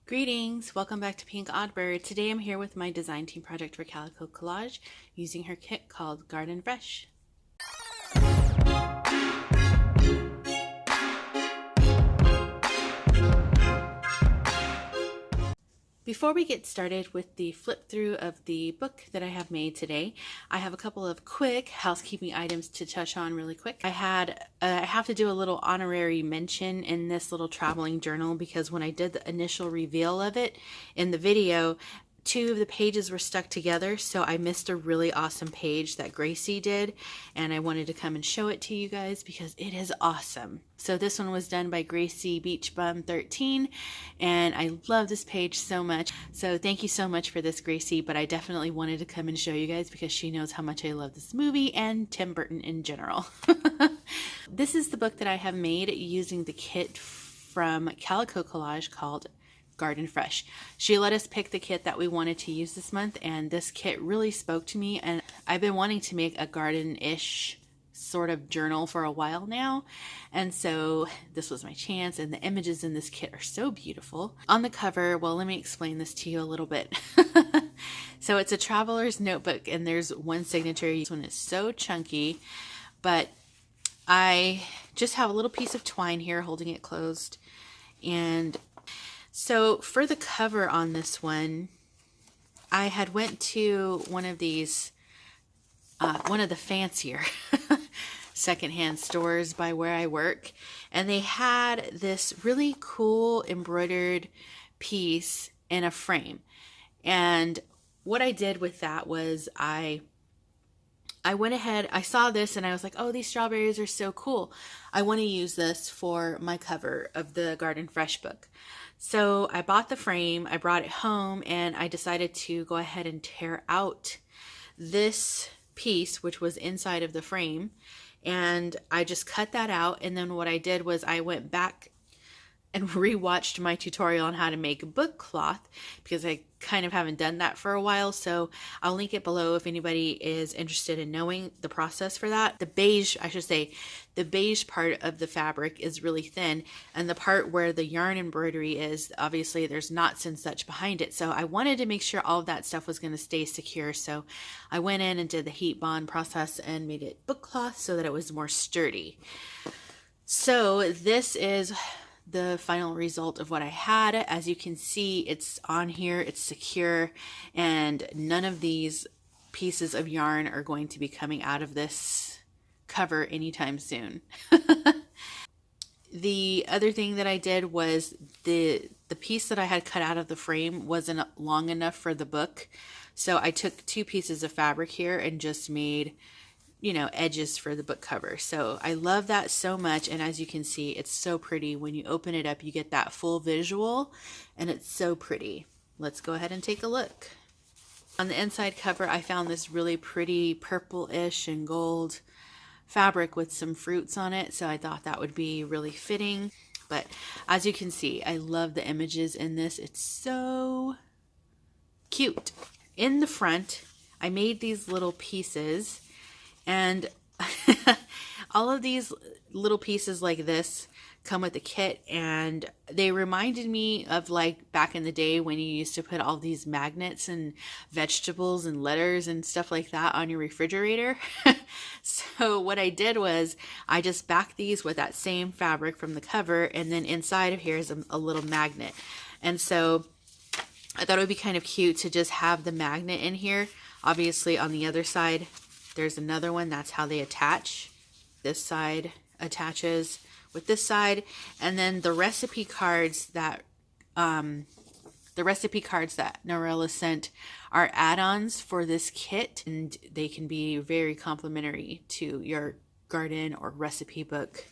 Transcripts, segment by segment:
Greetings! Welcome back to Pink Oddbird. Today I'm here with my design team project for Calico Collage using her kit called Garden Fresh. Before we get started with the flip through of the book that I have made today, I have a couple of quick housekeeping items to touch on really quick. I have to do a little honorary mention in this little traveling journal because when I did the initial reveal of it in the video, two of the pages were stuck together, so I missed a really awesome page that Gracie did, and I wanted to come and show it to you guys because it is awesome. So this one was done by Gracie Beach Bum 13, and I love this page so much. So thank you so much for this, Gracie, but I definitely wanted to come and show you guys because she knows how much I love this movie and Tim Burton in general. This is the book that I have made using the kit from Calico Collage called Garden Fresh. She let us pick the kit that we wanted to use this month, and this kit really spoke to me, and I've been wanting to make a garden-ish sort of journal for a while now, and so this was my chance, and the images in this kit are so beautiful. On the cover, well, let me explain this to you a little bit. So it's a traveler's notebook, and there's one signature. This one is so chunky, but I just have a little piece of twine here holding it closed, and so for the cover on this one, I had went to one of these, one of the fancier secondhand stores by where I work, and they had this really cool embroidered piece in a frame. And what I did with that was I went ahead, I saw this and I was like, oh, these strawberries are so cool. I want to use this for my cover of the Garden Fresh book. So I bought the frame, I brought it home, and I decided to go ahead and tear out this piece, which was inside of the frame, and I just cut that out. And then what I did was I went back and rewatched my tutorial on how to make book cloth because I kind of haven't done that for a while. So I'll link it below if anybody is interested in knowing the process for that. The beige, I should say, the beige part of the fabric is really thin, and the part where the yarn embroidery is, obviously there's knots and such behind it. So I wanted to make sure all of that stuff was going to stay secure. So I went in and did the heat bond process and made it book cloth so that it was more sturdy. So this is the final result of what I had. As you can see, it's on here, it's secure, and none of these pieces of yarn are going to be coming out of this cover anytime soon. The other thing that I did was the piece that I had cut out of the frame wasn't long enough for the book, so I took two pieces of fabric here and just made, you know, edges for the book cover. So I love that so much, and as you can see, it's so pretty. When you open it up, you get that full visual, and it's so pretty. Let's go ahead and take a look. On the inside cover, I found this really pretty purple-ish and gold fabric with some fruits on it, so I thought that would be really fitting. But as you can see, I love the images in this. It's so cute. In the front, I made these little pieces, and all of these little pieces like this come with the kit, and they reminded me of like back in the day when you used to put all these magnets and vegetables and letters and stuff like that on your refrigerator. So what I did was I just backed these with that same fabric from the cover, and then inside of here is a little magnet. And so I thought it would be kind of cute to just have the magnet in here. Obviously on the other side there's another one. That's how they attach. This side attaches with this side, and then the recipe cards that Norella sent are add-ons for this kit, and they can be very complimentary to your garden or recipe book,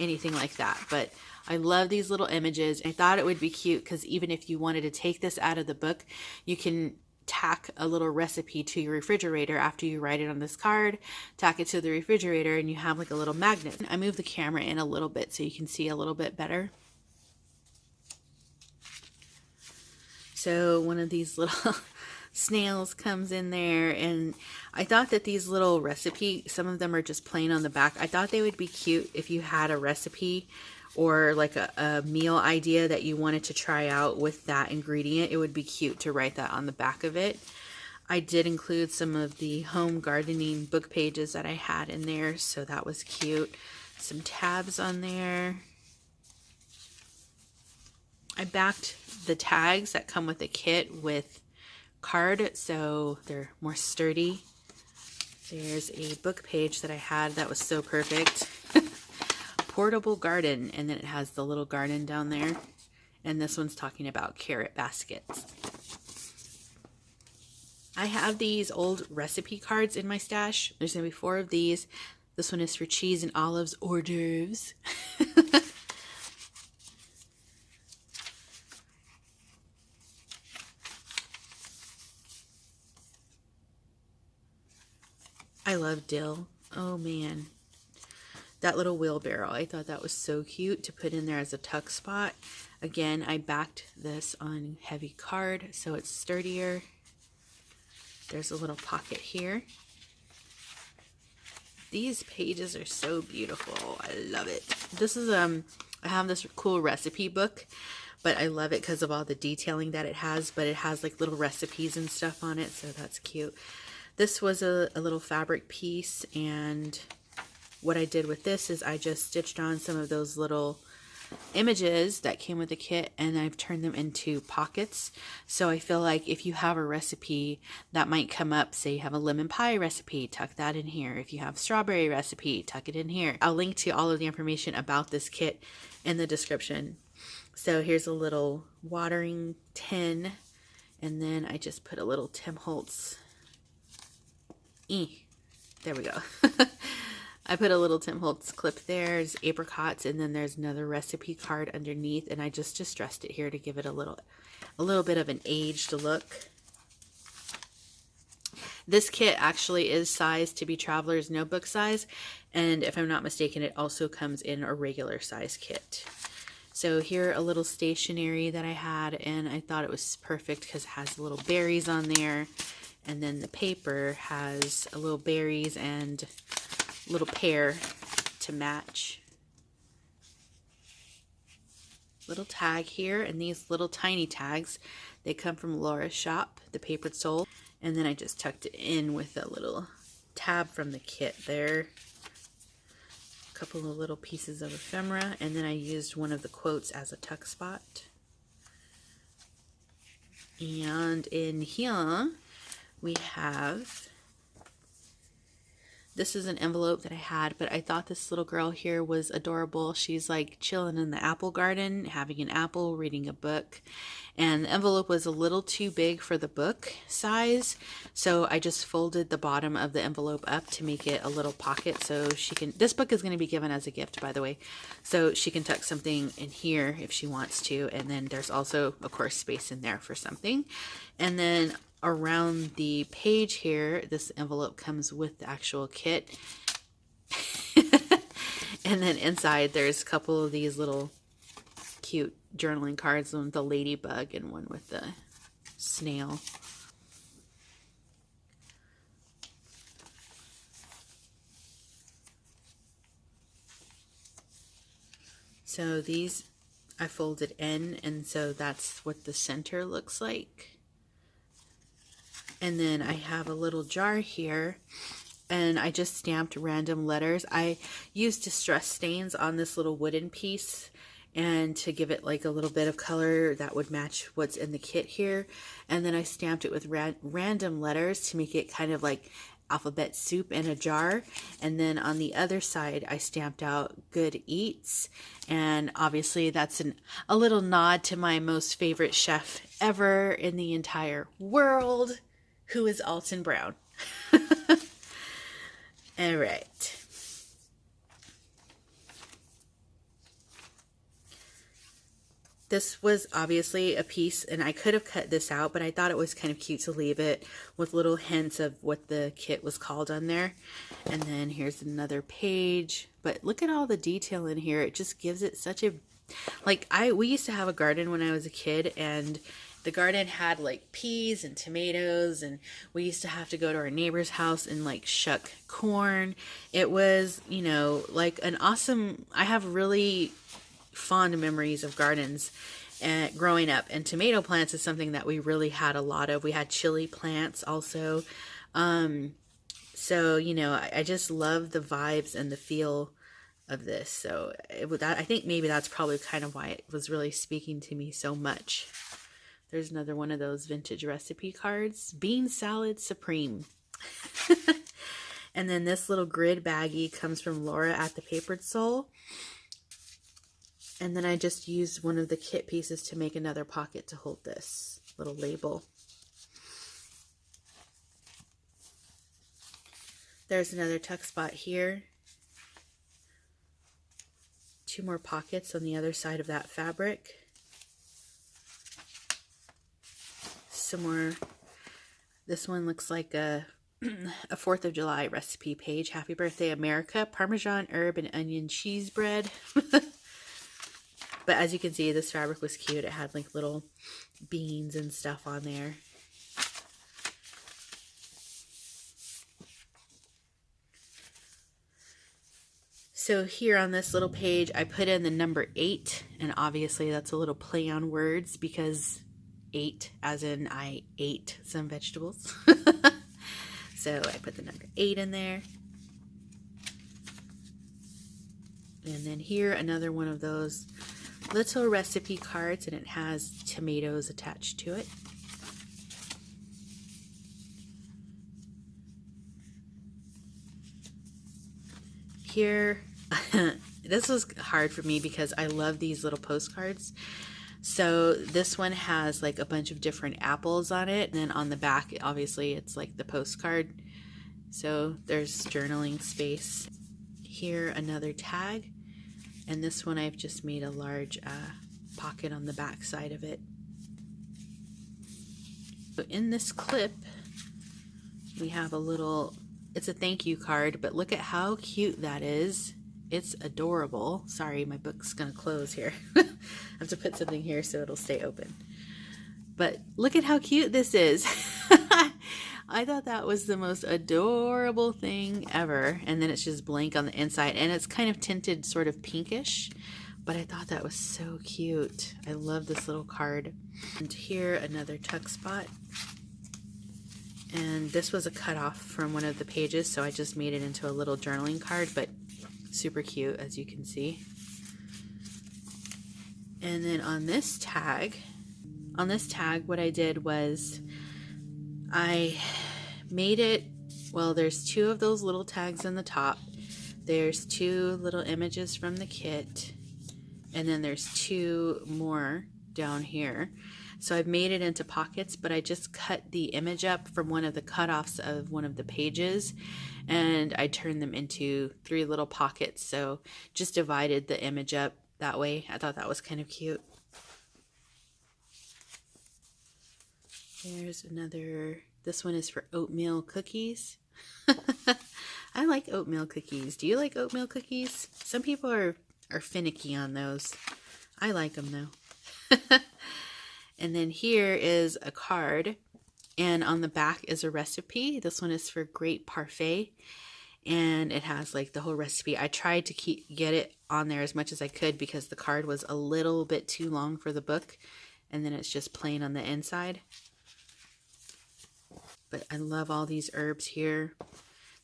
anything like that. But I love these little images. I thought it would be cute because even if you wanted to take this out of the book, you can tack a little recipe to your refrigerator after you write it on this card, tack it to the refrigerator, and you have like a little magnet. I moved the camera in a little bit so you can see a little bit better. So one of these little snails comes in there, and I thought that these little recipe, some of them are just plain on the back. I thought they would be cute if you had a recipe or like a meal idea that you wanted to try out with that ingredient, it would be cute to write that on the back of it. I did include some of the home gardening book pages that I had in there, so that was cute. Some tabs on there. I backed the tags that come with the kit with card, so they're more sturdy. There's a book page that I had that was so perfect. Portable garden, and then it has the little garden down there. And this one's talking about carrot baskets. I have these old recipe cards in my stash. There's going to be 4 of these. This one is for cheese and olives hors d'oeuvres. I love dill. Oh man. That little wheelbarrow. I thought that was so cute to put in there as a tuck spot. Again, I backed this on heavy card so it's sturdier. There's a little pocket here. These pages are so beautiful. I love it. This is I have this cool recipe book, but I love it because of all the detailing that it has, but it has like little recipes and stuff on it, so that's cute. This was a little fabric piece, and what I did with this is I just stitched on some of those little images that came with the kit, and I've turned them into pockets. So I feel like if you have a recipe that might come up, say you have a lemon pie recipe, tuck that in here. If you have strawberry recipe, tuck it in here. I'll link to all of the information about this kit in the description. So here's a little watering tin, and then I just put a little Tim Holtz. There we go. I put a little Tim Holtz clip there. There's apricots, and then there's another recipe card underneath, and I just distressed it here to give it a little bit of an aged look. This kit actually is sized to be traveler's notebook size, and if I'm not mistaken, it also comes in a regular size kit. So here, a little stationery that I had, and I thought it was perfect because it has little berries on there, and then the paper has a little berries and little pear to match. Little tag here, and these little tiny tags, they come from Laura's shop, the Papered Soul, and then I just tucked it in with a little tab from the kit there. A couple of little pieces of ephemera, and then I used one of the quotes as a tuck spot. And in here we have, this is an envelope that I had, but I thought this little girl here was adorable. She's like chilling in the apple garden, having an apple, reading a book. And the envelope was a little too big for the book size, so I just folded the bottom of the envelope up to make it a little pocket so she can, this book is going to be given as a gift, by the way, so she can tuck something in here if she wants to. And then there's also, of course, space in there for something. And then around the page here, this envelope comes with the actual kit. And then inside there's a couple of these little cute journaling cards, one with the ladybug and one with the snail. So these I folded in, and so that's what the center looks like. And then I have a little jar here, and I just stamped random letters. I used distress stains on this little wooden piece, and to give it like a little bit of color that would match what's in the kit here. And then I stamped it with random letters to make it kind of like alphabet soup in a jar. And then on the other side, I stamped out Good Eats. And obviously that's a little nod to my most favorite chef ever in the entire world, who is Alton Brown. All right. This was obviously a piece, and I could have cut this out, but I thought it was kind of cute to leave it with little hints of what the kit was called on there. And then here's another page, but look at all the detail in here. It just gives it such a, like, we used to have a garden when I was a kid, and the garden had like peas and tomatoes, and we used to have to go to our neighbor's house and like shuck corn. It was, you know, like an awesome, I have really fond memories of gardens and growing up. And tomato plants is something that we really had a lot of. We had chili plants also. So, you know, I just love the vibes and the feel of this. So I think maybe that's probably kind of why it was really speaking to me so much. There's another one of those vintage recipe cards. Bean Salad Supreme. And then this little grid baggie comes from Laura at the Papered Soul. And then I just used one of the kit pieces to make another pocket to hold this little label. There's another tuck spot here. 2 more pockets on the other side of that fabric. Some more. This one looks like a 4th of July recipe page. Happy Birthday America, Parmesan herb and onion cheese bread. But as you can see, this fabric was cute. It had like little beans and stuff on there. So here on this little page, I put in the number 8, and obviously that's a little play on words because 8, as in I ate some vegetables. So I put the number 8 in there. And then here, another one of those little recipe cards, and it has tomatoes attached to it. Here, this was hard for me because I love these little postcards. So this one has like a bunch of different apples on it, and then on the back, obviously, it's like the postcard. So there's journaling space. Here, another tag, and this one I've just made a large pocket on the back side of it. So in this clip, we have a little, it's a thank you card, but look at how cute that is. It's adorable. Sorry, my book's gonna close here. I have to put something here so it'll stay open. But look at how cute this is. I thought that was the most adorable thing ever. And then it's just blank on the inside, and it's kind of tinted sort of pinkish, but I thought that was so cute. I love this little card. And here, another tuck spot. And this was a cutoff from one of the pages, so I just made it into a little journaling card, but super cute, as you can see. And then on this tag, what I did was I made it, well, there's 2 of those little tags in the top. There's 2 little images from the kit, and then there's 2 more down here. So I've made it into pockets, but I just cut the image up from one of the cutoffs of one of the pages, and I turned them into 3 little pockets. So just divided the image up that way. I thought that was kind of cute. There's another, this one is for oatmeal cookies. I like oatmeal cookies. Do you like oatmeal cookies? Some people are finicky on those. I like them though. And then here is a card, and on the back is a recipe. This one is for grape parfait, and it has like the whole recipe. I tried to get it on there as much as I could because the card was a little bit too long for the book, and then it's just plain on the inside. But I love all these herbs here.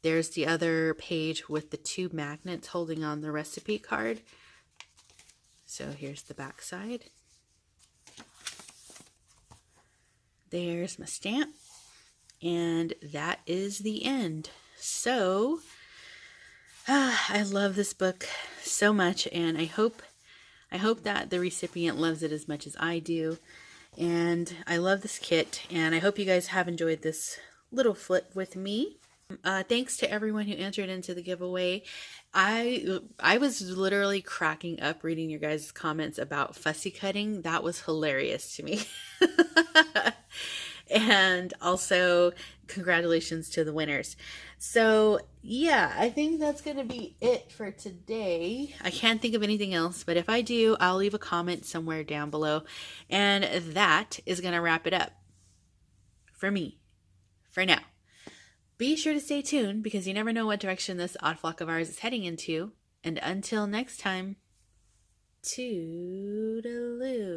There's the other page with the 2 magnets holding on the recipe card. So here's the back side. There's my stamp, and that is the end. So I love this book so much, and I hope that the recipient loves it as much as I do. And I love this kit, and I hope you guys have enjoyed this little flip with me. Thanks to everyone who entered into the giveaway. I was literally cracking up reading your guys' comments about fussy cutting. That was hilarious to me. And also, congratulations to the winners. So, yeah, I think that's going to be it for today. I can't think of anything else, but if I do, I'll leave a comment somewhere down below. And that is going to wrap it up for me for now. Be sure to stay tuned because you never know what direction this odd flock of ours is heading into. And until next time, Toodaloo.